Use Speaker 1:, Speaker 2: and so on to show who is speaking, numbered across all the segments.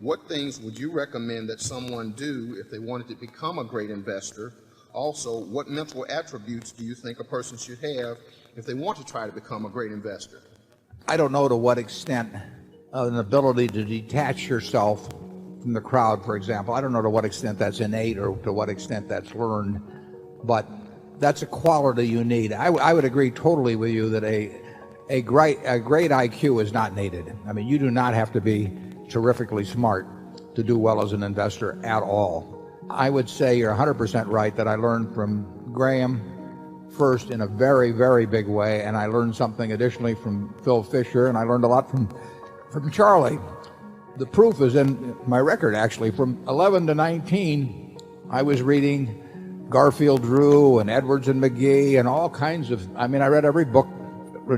Speaker 1: what things would you recommend that someone do if they wanted to become a great investor? Also, what mental attributes do you think a person should have if they want to try to become a great investor?
Speaker 2: I don't know to what extent an ability to detach yourself from the crowd, for example. I don't know to what extent that's innate or to what extent that's learned, but that's a quality you need. I would agree totally with you that a great IQ is not needed. I mean, you do not have to be terrifically smart to do well as an investor at all. I would say you're 100% right that I learned from Graham first in a very, very big way, and I learned something additionally from Phil Fisher, and I learned a lot from Charlie. The proof is in my record, actually. From 11 to 19, I was reading Garfield Drew and Edwards and McGee and all kinds of, I mean, I read every book,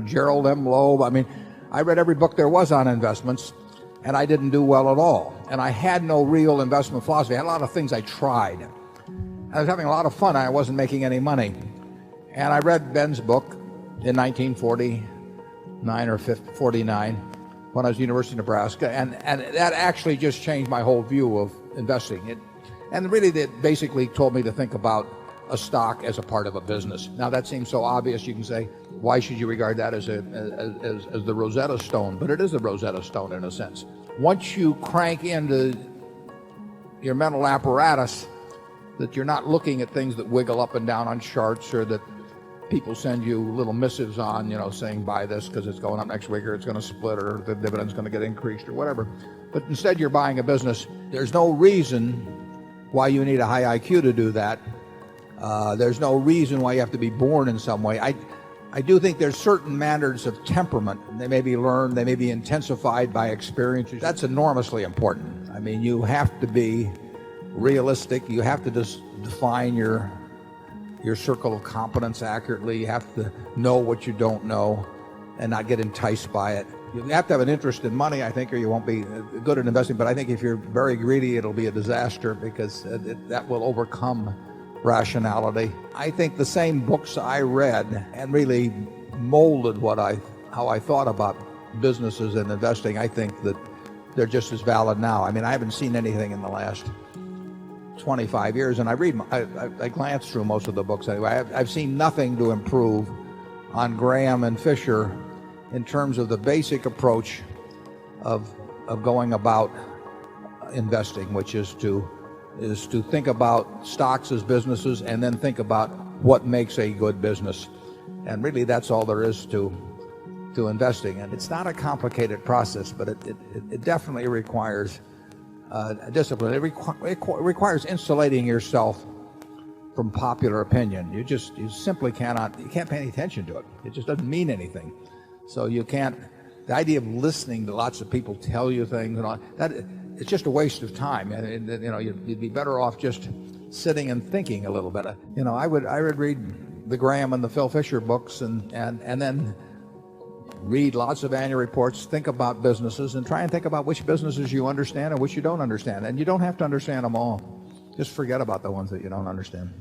Speaker 2: Gerald M. Loeb. I mean, I read every book there was on investments, and I didn't do well at all. And I had no real investment philosophy. I had a lot of things I tried. I was having a lot of fun. I wasn't making any money. And I read Ben's book in 1949 or 49 when I was at the University of Nebraska, and that actually just changed my whole view of investing. And really, it basically told me to think about a stock as a part of a business. Now, that seems so obvious. You can say, why should you regard that as the Rosetta Stone? But it is a Rosetta Stone in a sense. Once you crank into your mental apparatus that you're not looking at things that wiggle up and down on charts, or that people send you little missives on, saying buy this because it's going up next week, or it's going to split, or the dividend's going to get increased, or whatever. But instead you're buying a business. There's no reason why you need a high IQ to do that. There's no reason why you have to be born in some way. I do think there's certain matters of temperament. They may be learned, they may be intensified by experiences. That's enormously important. I mean, you have to be realistic. You have to just define your circle of competence accurately. You have to know what you don't know and not get enticed by it. You have to have an interest in money, I think, or you won't be good at investing. But I think if you're very greedy, it'll be a disaster, because that will overcome rationality. I think the same books I read and really molded how I thought about businesses and investing, I think that they're just as valid now. I mean, I haven't seen anything in the last 25 years, and I glanced through most of the books anyway. I've seen nothing to improve on Graham and Fisher in terms of the basic approach of going about investing, which is to think about stocks as businesses and then think about what makes a good business. And really, that's all there is to investing. And it's not a complicated process, but it definitely requires discipline. It requires insulating yourself from popular opinion. You simply can't pay any attention to it. It just doesn't mean anything. So the idea of listening to lots of people tell you things and all that, it's just a waste of time. And you'd be better off just sitting and thinking a little bit. I would read the Graham and the Phil Fisher books and then read lots of annual reports, think about businesses, and try and think about which businesses you understand and which you don't understand. And you don't have to understand them all. Just forget about the ones that you don't understand.